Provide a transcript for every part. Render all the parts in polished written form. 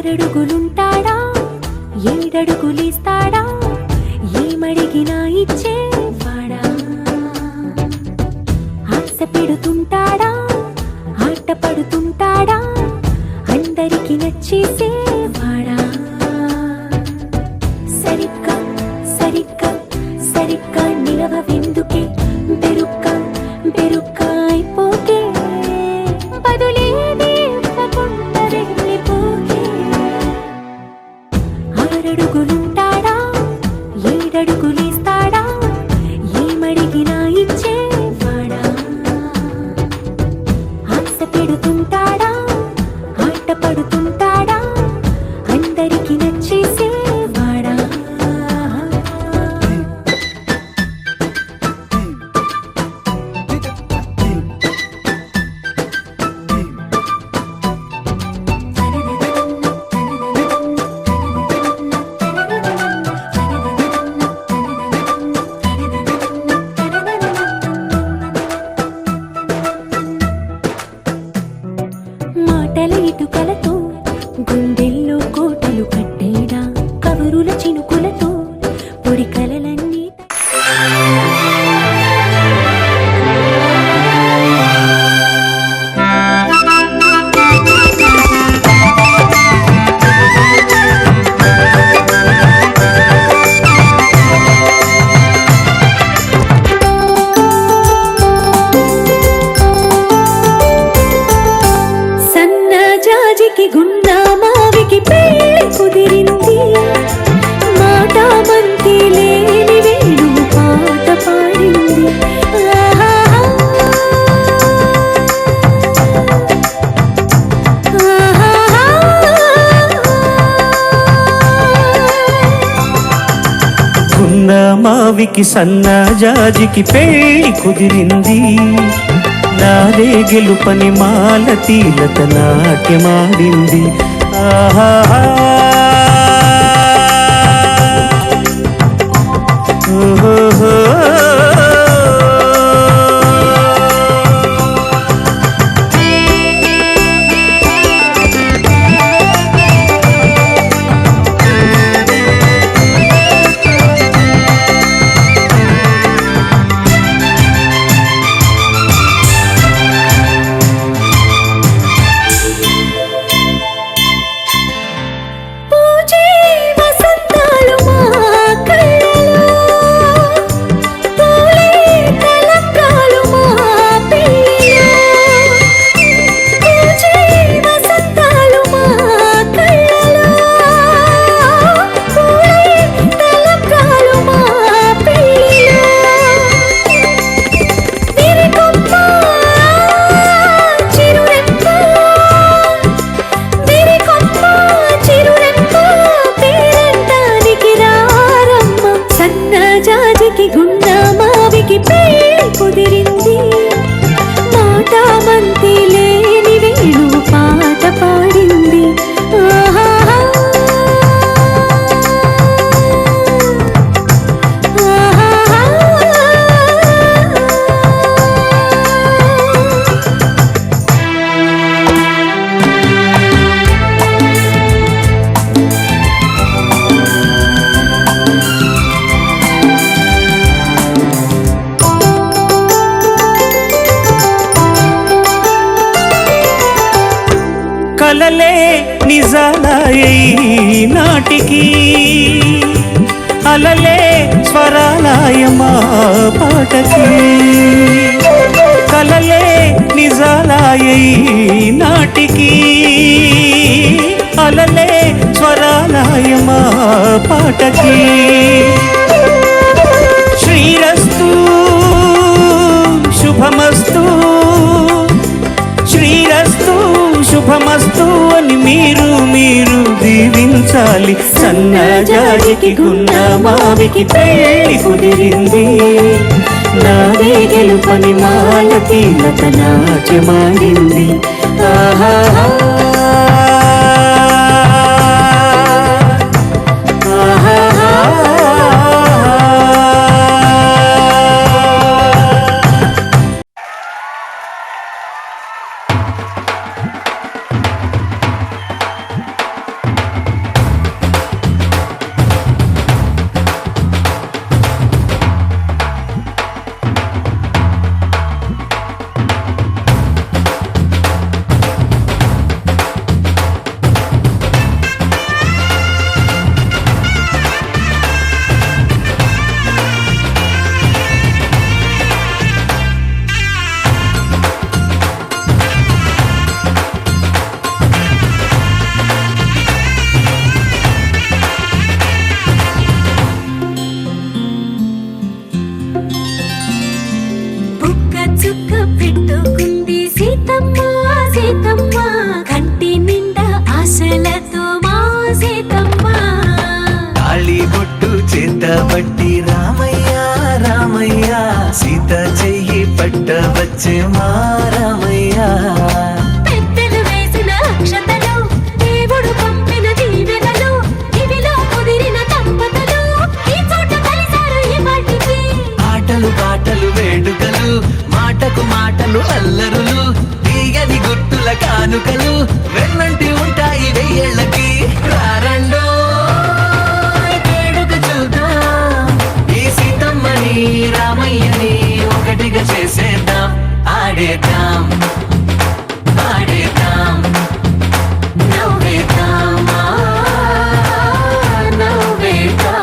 ఆరడుగులుంటాడా ఏడడుగులిస్తాడా ఏమడిగినా ఇచ్చేవాడా ఆశ పెడుతుంటాడా ఆట పడుతుంటాడా అందరికి నచ్చేసేవాడా సరిగ్గా సరిగ్గా సరిగ్గా నిలవెందుకే బెరుక్క బెరుక్క అయిపోకే బదులేది ఇవ్వకుండా వెళ్ళిపోకే ఆరడుగులుంటాడా ఏడడుగులిస్తాడా ఏమడిగినా ఇచ్చేవాడా ఆశ పెడుతుంటాడా ఆట పడుతుంటాడా అందరికి నచ్చేసేవాడా మాటల ఇటుకలతో గుండెల్లో కోటలు కట్టేడా కవరుల చినుకులతో పొడి కలలన్నీ సన్నజాజికి గుండా మావికి పెళ్లి కుదిరింది మాట మంతి లేని వేణువు పాట పాడింది ఆహాహా. గున్న మావికి సన్నజాజికి పెళ్లి కుదిరింది నాదే గెలుపని మాలతీలత నాట్యమాడింది ఆహాహా. ఓహోహో. పూజే వసంతాలు మా కళ్ళలో పూలే కలంకాలు మా పెళ్ళిలో పూజే వసంతాలు మా కళ్ళలో పూలే కలంకాలు మా పెళ్ళిలో విరికొమ్మ చిరురెమ్మ విరికొమ్మ చిరురెమ్మ పేరంటానికి రారమ్మ సన్నజాజికి గుండా మావికి పెళ్లి కుదిరింది మాట మంతి లేని వేణువు పాట పాడింది ఆహాహా. ఆహాహా. కలలే నిజాలై నాటికి అలలే స్వరాలయ మా పాటకి కలలే నిజాలై నాటికి అలలే స్వరాలయ మా పాటకి శ్రీరస్తు శుభమస్తు శ్రీరస్తు శుభమస్తు అని మీరు దీవించాలి సన్నజాజికి గున్న మావికి పెళ్లి కుదిరింది నాదే గెలుపని మాలతీలత నాట్యమాడింది ఆహాహా. ఆహాహా. మా సీతమ్మ కంటి నిండా ఆశలతో మా సీతమ్మ తాళి బొట్టు చేతబట్టి రామయ్య రామయ్య సీత చెయ్యి పట్టవచ్చే మా రామయ్య పెద్దలు వేసిన అక్షతలు దేవుడు పంపిన దీవెనలు ఇవిలో కుదిరిన దంపతులు ఈ చోట కలిసారు ఈ వాటికి ఆటలు పాటలు వేడుకలు మాటకు మాటలు అల్లరులు తీయని గుర్తుల కానుకలు వెన్నంటి ఉంటాయి వెయ్యేళ్ళకి రారండో వేడుక చూద్దాం ఈ సీతమ్మని రామయ్యని ఒకటిగా చేసేద్దాం ఆడేద్దాం ఆడేద్దాం నవ్వేద్దాం నవ్వేద్దాం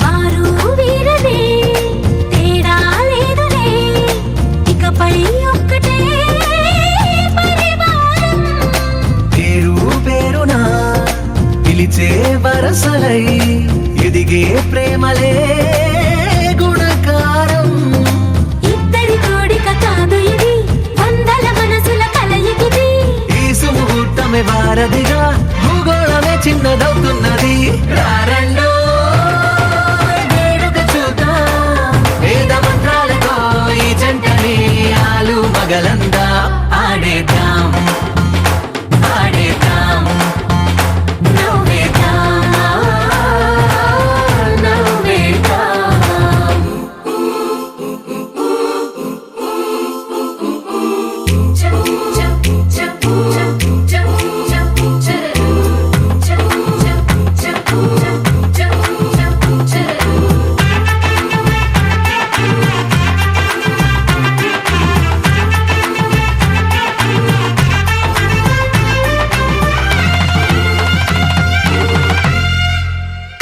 వారు వీరనే తేడా లేదులే ఇకపై ఒక్కటే పరివారం పేరు పేరునా పిలిచే వరసలై ఎదిగే ప్రేమలే గుణకారం ఇద్దరి కోడిక కాదు ఇది వందల మనసుల కలయికిది ఈ సుముహూర్తమే వారధిగా భూగోళమే చిన్నదవుతున్నది రారండో వేడుక చూద్దాం వేద మంత్రాలతో ఈ జంటని ఆలు మగలందా ఆడేద్దాం ఆడేద్దాం నవ్వేద్దాం నవ్వేద్దాం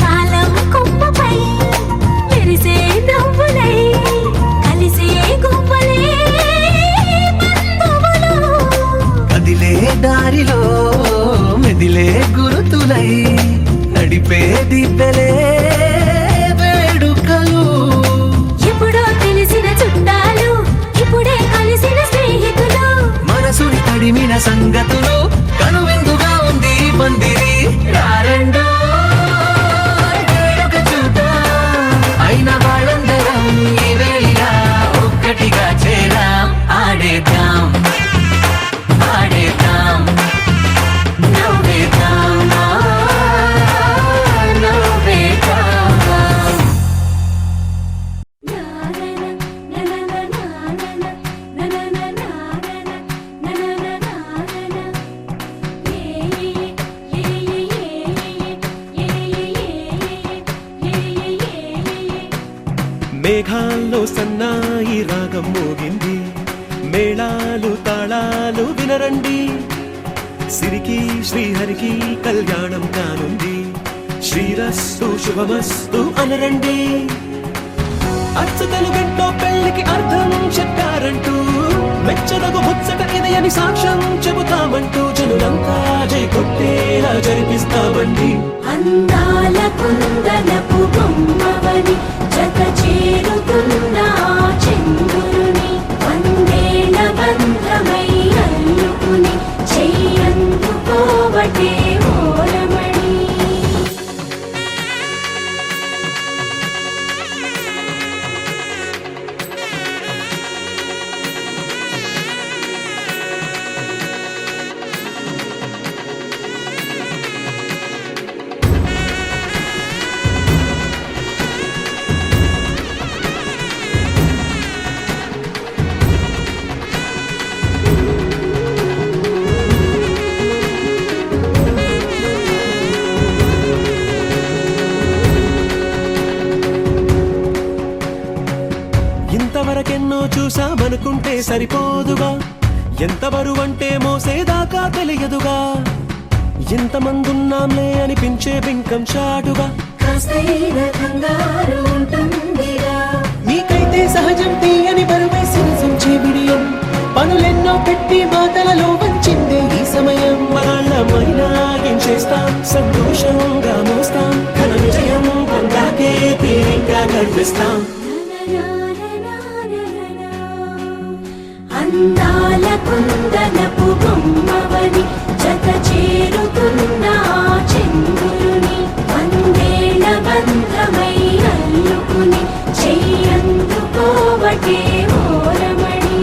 కాలం కొమ్మపై మెరిసే నవ్వులై కలిసే గువ్వలే బంధువులు కదిలే దారిలో మెదిలే గురుతులై నడిపే దిబ్బెలే వేడుకలు ఎప్పుడో తెలిసిన చుట్టాలు ఇప్పుడే కలిసిన స్నేహితులు మనసుని తడిమిన సంగతులు కనువిందుగా ఉంది ఈ పందిరి రారండో వేడుక చూద్దాం అయిన వాళ్ళందరం ఈ వేళ ఒక్కటిగా చేరాం ఆడేద్దాం ఆడేద్దాం నవ్వేద్దాం నవ్వేద్దాం మేఘాల్లో సన్నాయి రాగం మోగింది మేళాలు తాళాలు వినరండి సిరికి శ్రీహరికి కళ్యాణం కానుంది శ్రీరస్తు శుభమస్తు అనరండి అచ్చతలు గంటో పెళ్లికి అర్థం చెప్పారంటూ మెచ్చదగు ముచ్చట ఇది అని సాక్ష్యం చెబుతామంటూ జనులంతా జై కొట్టేలా జరిపిస్తామండి అందాల కుందనపు బొమ్మవని జత చేరుతున్న చంద్రుని వందేళ్ల బంధమై అల్లుకుని చెయ్యందుకోవటే ఓరమణి చూసామనుకుంటే సరిపోదుగా, ఎంత బరువంటే మోసేదాకా తెలియదుగా, ఇంతమందున్నాంలే అనిపించే బింకం చాటుగా. కాస్తైన కంగారు ఉంటుందిరా, నీకైతే సహజం తీయని బరువై సిరసించే బిడియం, పనులెన్నో పెట్టి మాటలలో వంచిందే ఈ సమయం. వాళ్ళమైనా ఏం చేస్తాం, సంతోషంగా మోస్తాం, ఘన విజయం పొందాకే తీరిగ్గా కనిపిస్తాం. అందాల కుందనపు బొమ్మవని జత చేరుతున్న ఆ చంద్రుని, వందేళ్ల బంధమై అల్లుకుని చెయ్యందుకోవటే ఓరమణి.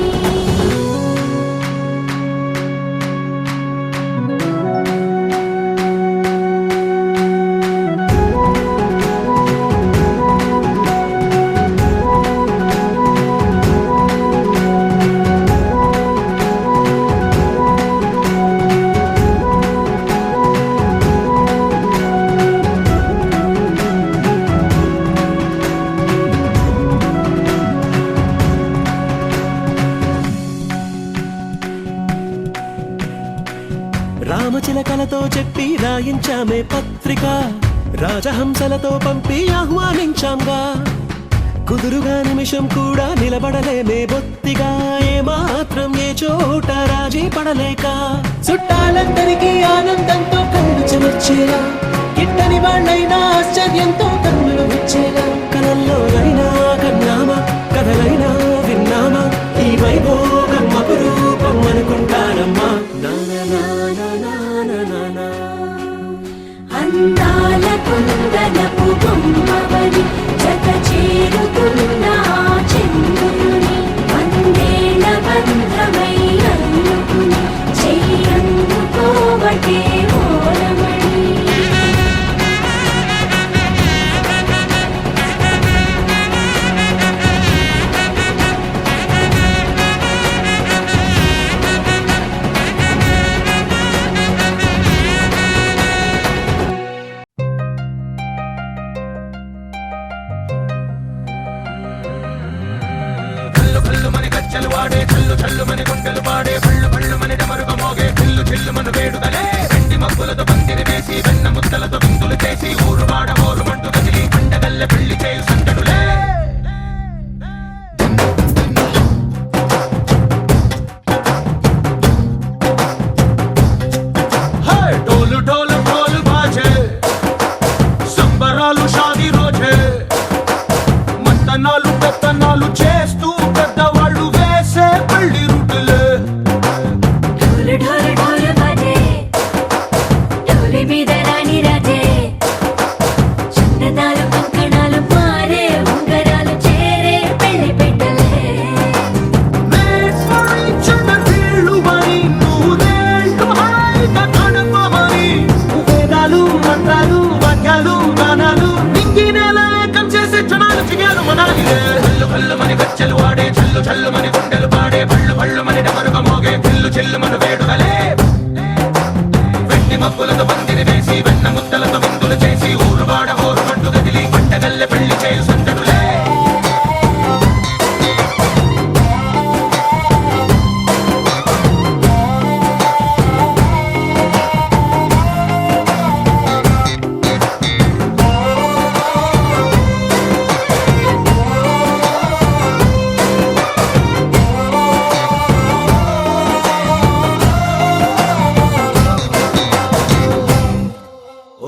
రామచిలకలతో చెప్పి రాయించామే పత్రిక, రాజహంసలతో పంపి ఆహ్వానించాంగా, కుదురుగా నిమిషం కూడా నిలబడలేమే బొత్తిగా, ఏమాత్రం ఏ చోట రాజీ పడలేక, చుట్టాలందరికీ ఆనందంతో కళ్ళు చెమర్చేలా, గిట్టని వాళ్ళైనా ఆశ్చర్యంతో కన్నులు విచ్చేలా, కలల్లోనైనా కన్నామా, కథలైనా విన్నామా, ఈ వైభోగం అపురూపం అనుకుంటానమ్మా. అందాల కుందనపు బొమ్మవని జత చేరుతున్న ఆ చంద్రుని, వందేళ్ల బంధమై అల్లుకుని చెయ్యందుకోవటే ఓరమణి. డోలు డోలు డోలు బాజే, సంబరాలు షాదీ రోజే, మంతనాలు పెత్తనాలు చేస్తూ పెద్దవాళ్ళు వేసే పెళ్లి రుటులే. ఢోలు ఢోలు ఢోలు బాజే, ఢోలి మీద రాణి రాజే, చందనాలు కంకణాలు మారే, ఉంగరాలు చేరే పెళ్లి పెట్టలే. వేదాలు మంత్రాలు వాక్యాలు గానాలు నింగినేల ఏకం చేసే క్షణాలు చిగాలు మనాలి. కళ్ళు కళ్ళు మని గచ్చలు వాడే, చల్లు చల్లు మని గుండెలు పాడే, పళ్ళు పళ్ళు మని డమరుగ మోగే, చిల్లు చిల్లు మను వేడుకలే. వెండి మబ్బులతో పందిరి వేసి, వెన్న ముద్దలతో విందులు చేసి, ఊరువాడ ఊరు పట్టు గదిలి పంటగల్లె పెళ్లి చేయు సందడులే.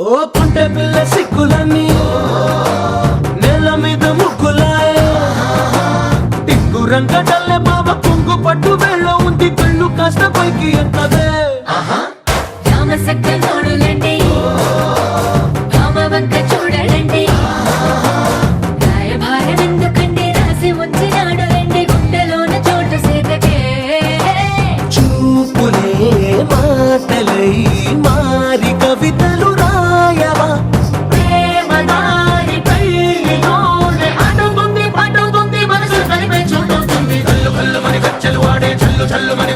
ఓ పుంటె పిల్ల సిక్కులన్నీ నేల మీద ముగ్గులాయ, టింగు రంగడల్లె బాబ కుంగు పట్టు వేళ్ళ ఉంది, కళ్ళు కాస్త పైకి ఎత్తదే. రామసక్క నోడులండి, రామవంక చూడడండి, రాయభారం ఎందుకండి రాసి ఉంచినాడు రండి, గుండెలోన చోటు సేతకే. చూపులే మాటలై మారి కవితలు రాయవా, ప్రేమదారి పెళ్లిలోనే అడుగుంది పడుతుంది మనసు కలిపే చూడుతుంది. కళ్ళు కళ్ళు మని గచ్చలు వాడే, చల్లు చల్లు మని